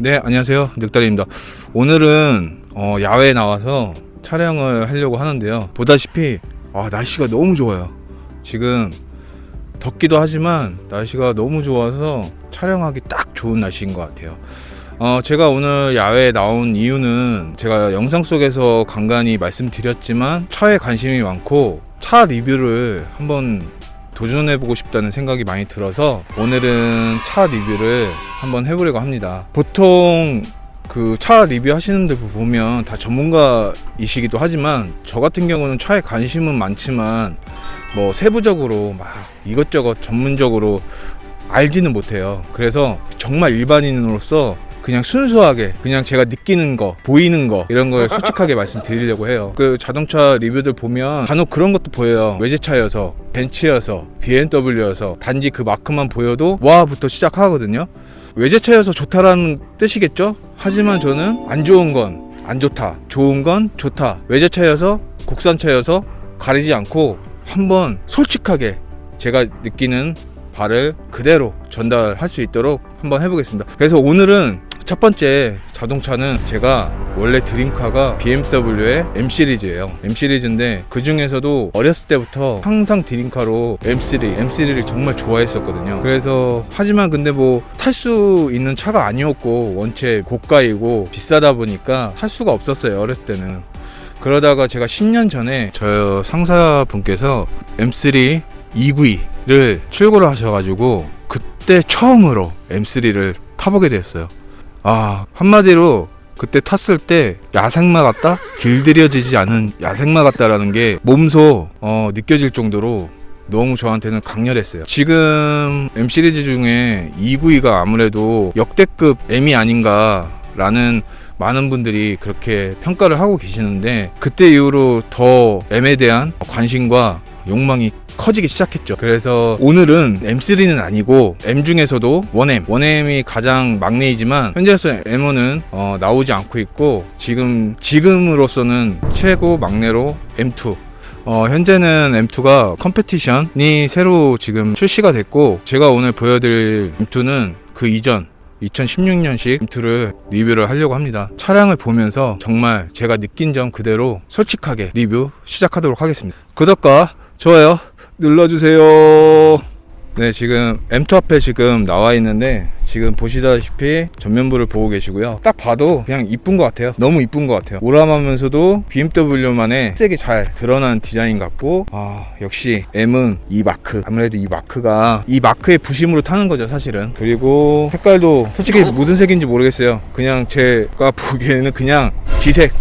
네, 안녕하세요. 늑다리입니다. 오늘은 야외에 나와서 촬영을 하려고 하는데요. 보다시피 날씨가 너무 좋아요. 지금 덥기도 하지만 날씨가 너무 좋아서 촬영하기 딱 좋은 날씨인 것 같아요. 제가 오늘 야외에 나온 이유는 제가 영상 속에서 간간히 말씀드렸지만 차에 관심이 많고 차 리뷰를 한번 도전해보고 싶다는 생각이 많이 들어서 오늘은 차 리뷰를 한번 해보려고 합니다. 보통 그 차 리뷰 하시는 분들 보면 다 전문가이시기도 하지만 저 같은 경우는 차에 관심은 많지만 뭐 세부적으로 막 이것저것 전문적으로 알지는 못해요. 그래서 정말 일반인으로서 그냥 순수하게 그냥 제가 느끼는 거, 보이는 거 이런 걸 솔직하게 말씀드리려고 해요. 그 자동차 리뷰들 보면 간혹 그런 것도 보여요. 외제차여서, 벤츠여서, BMW여서 단지 그 마크만 보여도 와부터 시작하거든요. 외제차여서 좋다라는 뜻이겠죠? 하지만 저는 안 좋은 건 안 좋다, 좋은 건 좋다, 외제차여서, 국산차여서 가리지 않고 한번 솔직하게 제가 느끼는 바를 그대로 전달할 수 있도록 한번 해보겠습니다. 그래서 오늘은 첫 번째 자동차는 제가 원래 드림카가 BMW의 M 시리즈예요. M 시리즈인데 그 중에서도 어렸을 때부터 항상 드림카로 M3를 정말 좋아했었거든요. 그래서 하지만 근데 뭐 탈 수 있는 차가 아니었고 원체 고가이고 비싸다 보니까 탈 수가 없었어요. 어렸을 때는. 그러다가 제가 10년 전에 저 상사분께서 M3 292를 출고를 하셔가지고 그때 처음으로 M3를 타보게 되었어요. 한마디로 그때 탔을 때 야생마 같다? 길들여지지 않은 야생마 같다라는 게 몸소 느껴질 정도로 너무 저한테는 강렬했어요. 지금 M 시리즈 중에 292가 아무래도 역대급 M이 아닌가라는 많은 분들이 그렇게 평가를 하고 계시는데 그때 이후로 더 M에 대한 관심과 욕망이 커지기 시작했죠. 그래서 오늘은 M3는 아니고 M 중에서도 1M이 가장 막내이지만 현재로서 M은 나오지 않고 있고 지금으로서는 최고 막내로 M2. 현재는 M2가 컴페티션이 새로 지금 출시가 됐고 제가 오늘 보여드릴 M2는 그 이전 2016년식 M2를 리뷰를 하려고 합니다. 차량을 보면서 정말 제가 느낀 점 그대로 솔직하게 리뷰 시작하도록 하겠습니다. 구독과 좋아요 눌러주세요. 네, 지금 M2 앞에 지금 나와 있는데 지금 보시다시피 전면부를 보고 계시고요. 딱 봐도 그냥 이쁜 것 같아요. 너무 이쁜 것 같아요. 오람하면서도 BMW만의 색이 잘 드러난 디자인 같고 역시 M은 이 마크, 아무래도 이 마크가 이 마크의 부심으로 타는 거죠 사실은. 그리고 색깔도 솔직히 무슨 색인지 모르겠어요. 그냥 제가 보기에는 그냥 지색.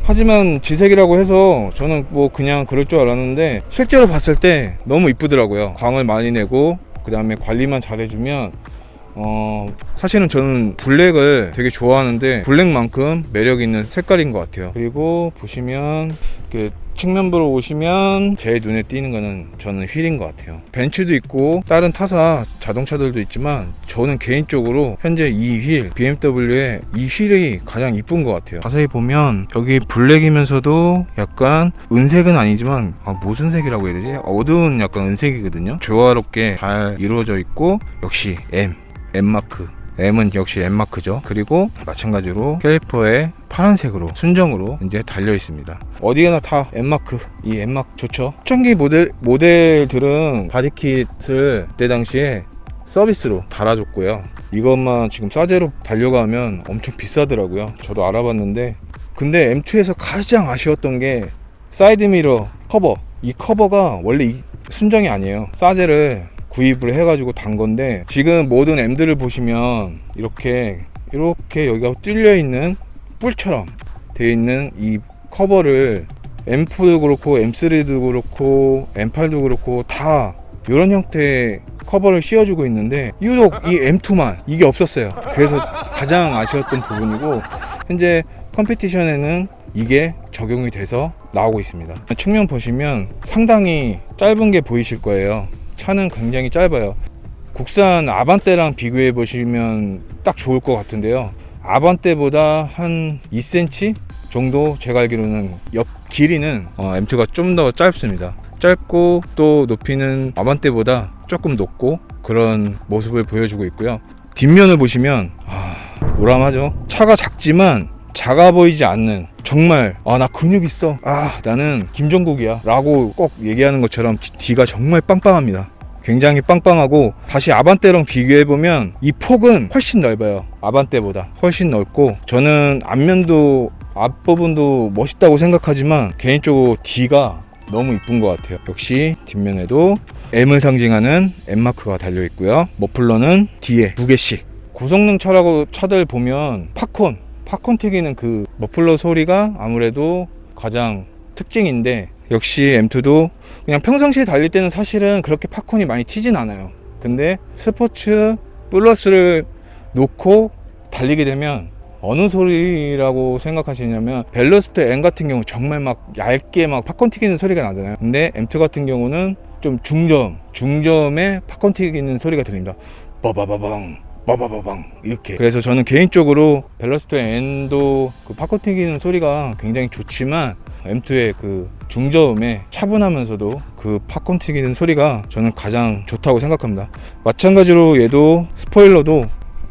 하지만 지색이라고 해서 저는 뭐 그냥 그럴 줄 알았는데 실제로 봤을 때 너무 이쁘더라고요. 광을 많이 내고 그 다음에 관리만 잘해주면 사실은 저는 블랙을 되게 좋아하는데 블랙만큼 매력 있는 색깔인 것 같아요. 그리고 보시면 그 측면부로 오시면 제일 눈에 띄는 거는 저는 휠인 것 같아요. 벤츠도 있고 다른 타사 자동차들도 있지만 저는 개인적으로 현재 이 휠, BMW의 이 휠이 가장 이쁜 것 같아요. 자세히 보면 여기 블랙이면서도 약간 은색은 아니지만 무슨 색이라고 해야 되지? 어두운 약간 은색이거든요. 조화롭게 잘 이루어져 있고 역시 M마크. M은 역시 M마크죠. 그리고 마찬가지로 캘리퍼에 파란색으로 순정으로 이제 달려 있습니다. 어디에나 다 M마크. 이 M마크 좋죠. 초창기 모델들은 바디킷을 그때 당시에 서비스로 달아줬고요. 이것만 지금 싸제로 달려가면 엄청 비싸더라고요. 저도 알아봤는데 근데 M2에서 가장 아쉬웠던 게 사이드미러 커버. 이 커버가 원래 이 순정이 아니에요. 싸제를 구입을 해가지고 단 건데 지금 모든 M들을 보시면 이렇게 여기가 뚫려 있는 뿔처럼 되어 있는 이 커버를 M4도 그렇고 M3도 그렇고 M8도 그렇고 다 이런 형태의 커버를 씌워주고 있는데 유독 이 M2만 이게 없었어요. 그래서 가장 아쉬웠던 부분이고 현재 컴피티션에는 이게 적용이 돼서 나오고 있습니다. 측면 보시면 상당히 짧은 게 보이실 거예요. 차는 굉장히 짧아요. 국산 아반떼랑 비교해 보시면 딱 좋을 것 같은데요. 아반떼보다 한 2cm 정도 제가 알기로는 옆 길이는 M2가 좀 더 짧습니다. 짧고 또 높이는 아반떼보다 조금 높고 그런 모습을 보여주고 있고요. 뒷면을 보시면 우람하죠. 차가 작지만 작아 보이지 않는, 정말 나 근육 있어, 나는 김종국이야 라고 꼭 얘기하는 것처럼 뒤가 정말 빵빵합니다. 굉장히 빵빵하고, 다시 아반떼랑 비교해보면 이 폭은 훨씬 넓어요. 아반떼보다 훨씬 넓고, 저는 앞면도 앞부분도 멋있다고 생각하지만 개인적으로 뒤가 너무 이쁜 것 같아요. 역시 뒷면에도 M을 상징하는 M마크가 달려있고요. 머플러는 뒤에 2개씩. 고성능 차라고 차들 보면 팝콘 튀기는 그 머플러 소리가 아무래도 가장 특징인데, 역시 M2도 그냥 평상시에 달릴 때는 사실은 그렇게 팝콘이 많이 튀진 않아요. 근데 스포츠 플러스를 놓고 달리게 되면 어느 소리라고 생각하시냐면, 벨로스트 M 같은 경우 정말 막 얇게 막 팝콘 튀기는 소리가 나잖아요. 근데 M2 같은 경우는 좀 중점에 팝콘 튀기는 소리가 들립니다. 빠바바방 이렇게. 그래서 저는 개인적으로 벨로스트 N도 그 팝콘 튀기는 소리가 굉장히 좋지만, M2의 그 중저음에 차분하면서도 그 팝콘 튀기는 소리가 저는 가장 좋다고 생각합니다. 마찬가지로 얘도 스포일러도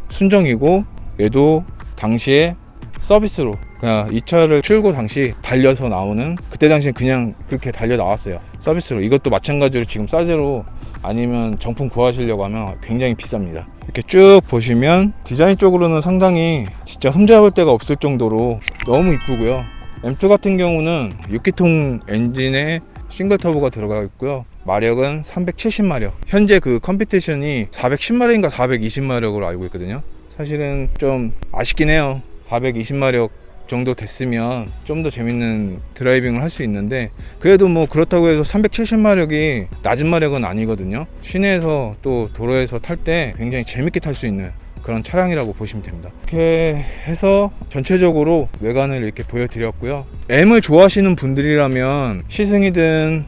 순정이고, 얘도 당시에 서비스로 그냥 이 차를 출고 당시 달려서 나오는, 그때 당시엔 그냥 그렇게 달려 나왔어요. 서비스로. 이것도 마찬가지로 지금 싸제로 아니면 정품 구하시려고 하면 굉장히 비쌉니다. 이렇게 쭉 보시면 디자인 쪽으로는 상당히 진짜 흠잡을 데가 없을 정도로 너무 이쁘고요. M2 같은 경우는 6기통 엔진에 싱글 터보가 들어가 있고요. 마력은 370마력. 현재 그 컴피티션이 410마력인가 420마력으로 알고 있거든요. 사실은 좀 아쉽긴 해요. 420마력 정도 됐으면 좀 더 재밌는 드라이빙을 할 수 있는데, 그래도 뭐 그렇다고 해서 370마력이 낮은 마력은 아니거든요. 시내에서 또 도로에서 탈 때 굉장히 재밌게 탈 수 있는 그런 차량이라고 보시면 됩니다. 이렇게 해서 전체적으로 외관을 이렇게 보여드렸고요. M을 좋아하시는 분들이라면 시승이든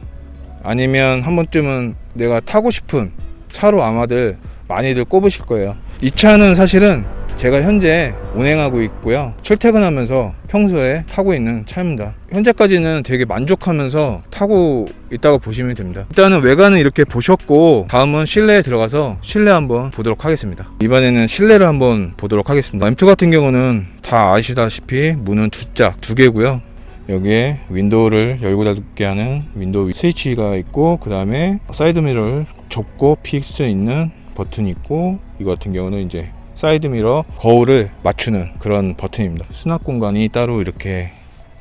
아니면 한 번쯤은 내가 타고 싶은 차로 아마들 많이들 꼽으실 거예요. 이 차는 사실은 제가 현재 운행하고 있고요. 출퇴근하면서 평소에 타고 있는 차입니다. 현재까지는 되게 만족하면서 타고 있다고 보시면 됩니다. 일단은 외관은 이렇게 보셨고, 다음은 실내에 들어가서 실내 한번 보도록 하겠습니다. 이번에는 실내를 한번 보도록 하겠습니다. M2 같은 경우는 다 아시다시피 문은 두 개고요. 여기에 윈도우를 열고 닫게 하는 윈도우 스위치가 있고, 그 다음에 사이드 미러를 접고 필 수 있는 버튼이 있고, 이거 같은 경우는 이제 사이드 미러 거울을 맞추는 그런 버튼입니다. 수납 공간이 따로 이렇게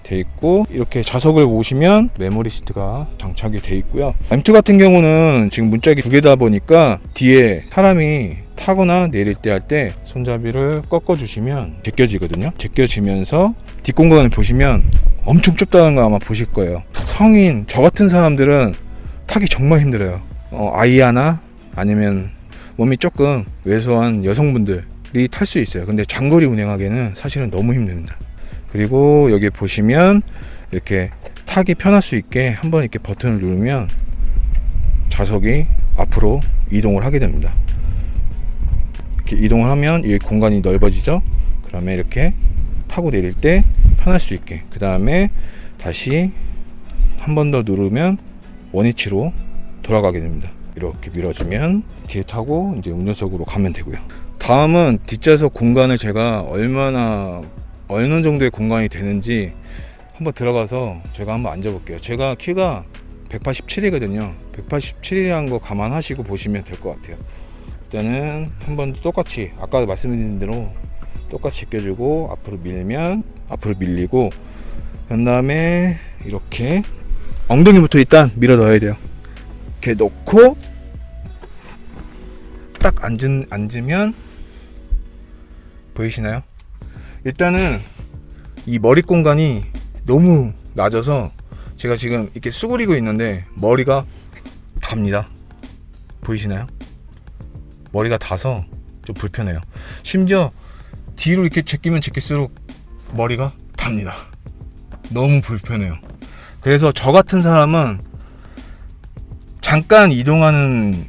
돼 있고, 이렇게 좌석을 보시면 메모리 시트가 장착이 돼 있고요. M2 같은 경우는 지금 문짝이 2개다 보니까 뒤에 사람이 타거나 내릴 때 할 때 손잡이를 꺾어 주시면 제껴지거든요. 제껴지면서 뒷공간을 보시면 엄청 좁다는 거 아마 보실 거예요. 성인 저 같은 사람들은 타기 정말 힘들어요. 아이 하나 아니면 몸이 조금 왜소한 여성분들이 탈 수 있어요. 근데 장거리 운행하기에는 사실은 너무 힘듭니다. 그리고 여기 보시면 이렇게 타기 편할 수 있게 한번 이렇게 버튼을 누르면 좌석이 앞으로 이동을 하게 됩니다. 이렇게 이동을 하면 이 공간이 넓어지죠. 그러면 이렇게 타고 내릴 때 편할 수 있게, 그 다음에 다시 한 번 더 누르면 원위치로 돌아가게 됩니다. 이렇게 밀어주면 뒤에 타고 이제 운전석으로 가면 되고요. 다음은 뒷좌석 공간을 제가 어느 정도의 공간이 되는지 한번 들어가서 제가 한번 앉아볼게요. 제가 키가 187이거든요. 187이라는 거 감안하시고 보시면 될 것 같아요. 일단은 한 번 똑같이 아까 말씀드린 대로 똑같이 껴주고 앞으로 밀면 앞으로 밀리고, 그 다음에 이렇게 엉덩이부터 일단 밀어 넣어야 돼요. 이렇게 놓고 딱 앉으면 보이시나요? 일단은 이 머리 공간이 너무 낮아서 제가 지금 이렇게 수그리고 있는데 머리가 답니다. 보이시나요? 머리가 닿아서 좀 불편해요. 심지어 뒤로 이렇게 제끼면 제낄수록 머리가 답니다. 너무 불편해요. 그래서 저 같은 사람은 잠깐 이동하는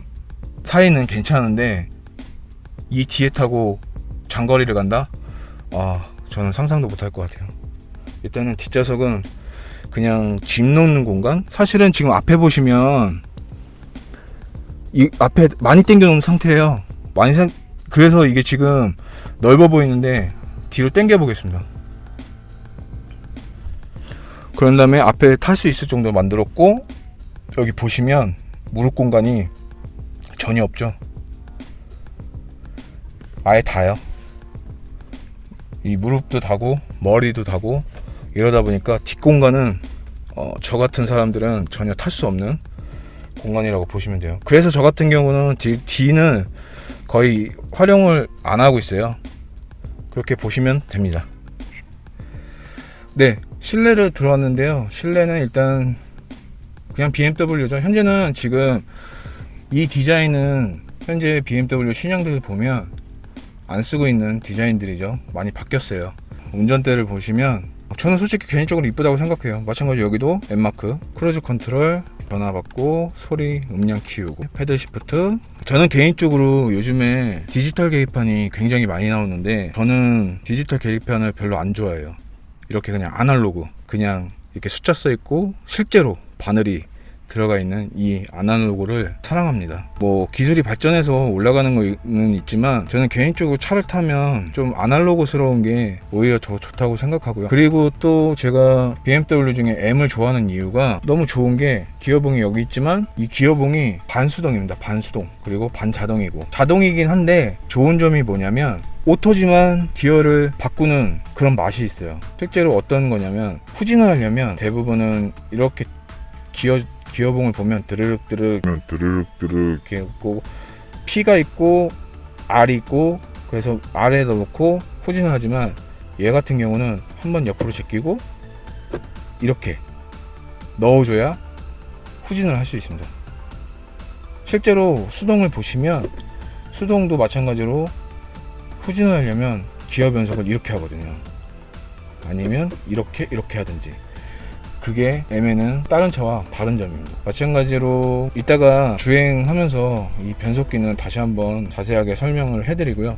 사이는 괜찮은데 이 뒤에 타고 장거리를 간다? 저는 상상도 못할 것 같아요. 일단은 뒷좌석은 그냥 짐 놓는 공간? 사실은 지금 앞에 보시면 이 앞에 많이 당겨 놓은 상태예요. 그래서 이게 지금 넓어 보이는데 뒤로 당겨 보겠습니다. 그런 다음에 앞에 탈 수 있을 정도로 만들었고, 여기 보시면 무릎 공간이 전혀 없죠. 아예 다요. 이 무릎도 다고 머리도 다고 이러다 보니까 뒷공간은 저 같은 사람들은 전혀 탈 수 없는 공간이라고 보시면 돼요. 그래서 저 같은 경우는 뒤는 거의 활용을 안 하고 있어요. 그렇게 보시면 됩니다. 네, 실내를 들어왔는데요. 실내는 일단 그냥 BMW죠. 현재는 지금 이 디자인은 현재 BMW 신형들 보면 안 쓰고 있는 디자인들이죠. 많이 바뀌었어요. 운전대를 보시면 저는 솔직히 개인적으로 이쁘다고 생각해요. 마찬가지로 여기도 N마크, 크루즈 컨트롤, 전화 받고 소리 음량 키우고 패들 시프트. 저는 개인적으로 요즘에 디지털 계기판이 굉장히 많이 나오는데 저는 디지털 계기판을 별로 안 좋아해요. 이렇게 그냥 아날로그, 그냥 이렇게 숫자 써 있고 실제로 바늘이 들어가 있는 이 아날로그를 사랑합니다. 뭐 기술이 발전해서 올라가는 거는 있지만 저는 개인적으로 차를 타면 좀 아날로그스러운 게 오히려 더 좋다고 생각하고요. 그리고 또 제가 BMW 중에 M을 좋아하는 이유가 너무 좋은 게 기어봉이 여기 있지만 이 기어봉이 반수동입니다. 반수동. 그리고 반자동이고, 자동이긴 한데 좋은 점이 뭐냐면 오토지만 기어를 바꾸는 그런 맛이 있어요. 실제로 어떤 거냐면 후진을 하려면 대부분은 이렇게 기어봉을 보면 드르륵 이렇게 있고 P가 있고 R이 있고, 그래서 R에 넣고 후진을 하지만 얘 같은 경우는 한번 옆으로 제끼고 이렇게 넣어줘야 후진을 할 수 있습니다. 실제로 수동을 보시면 수동도 마찬가지로 후진을 하려면 기어 변속을 이렇게 하거든요. 아니면 이렇게 하든지. 그게 M에는 다른 차와 다른 점입니다. 마찬가지로 이따가 주행하면서 이 변속기는 다시 한번 자세하게 설명을 해드리고요.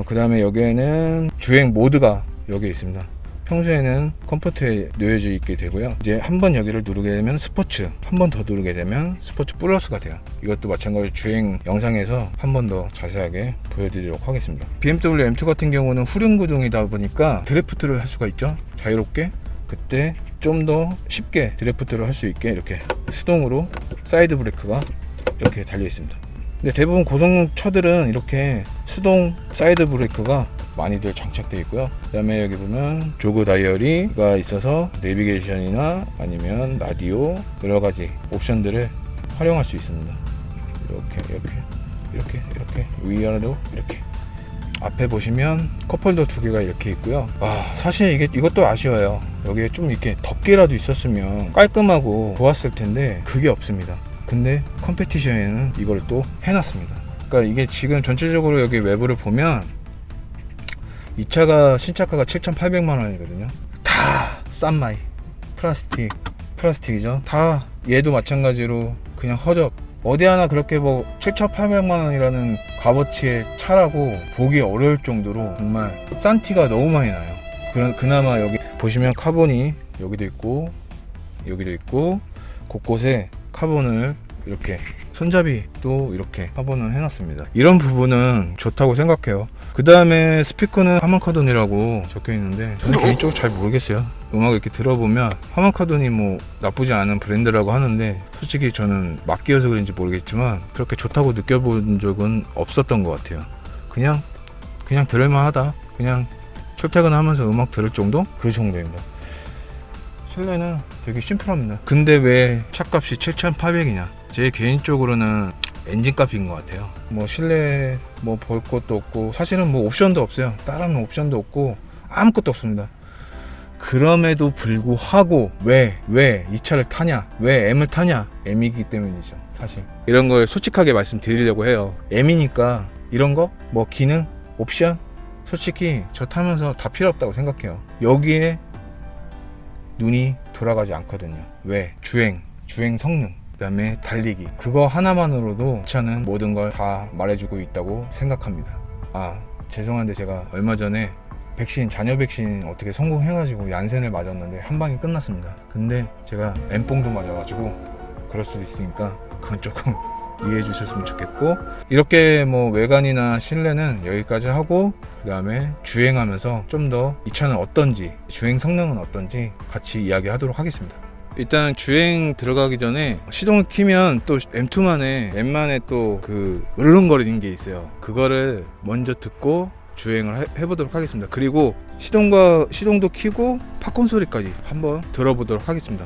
그 다음에 여기에는 주행 모드가 여기 있습니다. 평소에는 컴포트에 놓여져 있게 되고요. 이제 한번 여기를 누르게 되면 스포츠, 한 번 더 누르게 되면 스포츠 플러스가 돼요. 이것도 마찬가지로 주행 영상에서 한 번 더 자세하게 보여드리도록 하겠습니다. BMW M2 같은 경우는 후륜 구동이다 보니까 드래프트를 할 수가 있죠. 자유롭게. 그때 좀 더 쉽게 드래프트를 할 수 있게 이렇게 수동으로 사이드 브레이크가 이렇게 달려 있습니다. 근데 대부분 고성능 차들은 이렇게 수동 사이드 브레이크가 많이들 장착되어 있고요. 그 다음에 여기 보면 조그 다이어리가 있어서 내비게이션이나 아니면 라디오 여러 가지 옵션들을 활용할 수 있습니다. 이렇게 위아래로 이렇게. 앞에 보시면 컵홀더 두 개가 이렇게 있고요. 사실 이것도 아쉬워요. 여기에 좀 이렇게 덮개라도 있었으면 깔끔하고 좋았을 텐데 그게 없습니다. 근데 컴페티션에는 이걸 또 해놨습니다. 그러니까 이게 지금 전체적으로 여기 외부를 보면 이 차가 신차가가 7,800만 원이거든요. 다 싼마이 플라스틱이죠. 다 얘도 마찬가지로 그냥 허접. 어디 하나 그렇게 뭐 7,800만 원이라는 값어치의 차라고 보기 어려울 정도로 정말 싼 티가 너무 많이 나요. 그나마 여기 보시면 카본이 여기도 있고 곳곳에 카본을 이렇게 손잡이도 이렇게 카본을 해놨습니다. 이런 부분은 좋다고 생각해요. 그 다음에 스피커는 하만카돈이라고 적혀 있는데 저는 개인적으로 잘 모르겠어요. 음악을 이렇게 들어보면 하만카돈이 뭐 나쁘지 않은 브랜드라고 하는데 솔직히 저는 맡기어서 그런지 모르겠지만 그렇게 좋다고 느껴본 적은 없었던 것 같아요. 그냥 들을만하다. 그냥 출퇴근하면서 음악 들을 정도? 그 정도입니다. 실내는 되게 심플합니다. 근데 왜 차값이 7,800이냐? 제 개인적으로는 엔진값인 것 같아요. 뭐 실내 뭐 볼 것도 없고 사실은 뭐 옵션도 없어요. 다른 옵션도 없고 아무것도 없습니다. 그럼에도 불구하고 왜 이 차를 타냐? 왜 M을 타냐? M이기 때문이죠. 사실 이런 걸 솔직하게 말씀드리려고 해요. M이니까 이런 거 뭐 기능, 옵션 솔직히 저 타면서 다 필요 없다고 생각해요. 여기에 눈이 돌아가지 않거든요. 왜? 주행 성능, 그 다음에 달리기, 그거 하나만으로도 차는 모든 걸 다 말해주고 있다고 생각합니다. 죄송한데 제가 얼마 전에 자녀 백신 어떻게 성공해가지고 얀센을 맞았는데 한 방에 끝났습니다. 근데 제가 M뽕도 맞아가지고 그럴 수도 있으니까 그건 조금 이해해 주셨으면 좋겠고, 이렇게 뭐 외관이나 실내는 여기까지 하고 그 다음에 주행하면서 좀 더 이 차는 어떤지, 주행 성능은 어떤지 같이 이야기하도록 하겠습니다. 일단 주행 들어가기 전에 시동을 키면 또 M2만의 웬만에 또 그 으르렁거리는 게 있어요. 그거를 먼저 듣고 주행을 해보도록 하겠습니다. 그리고 시동도 키고 팝콘 소리까지 한번 들어보도록 하겠습니다.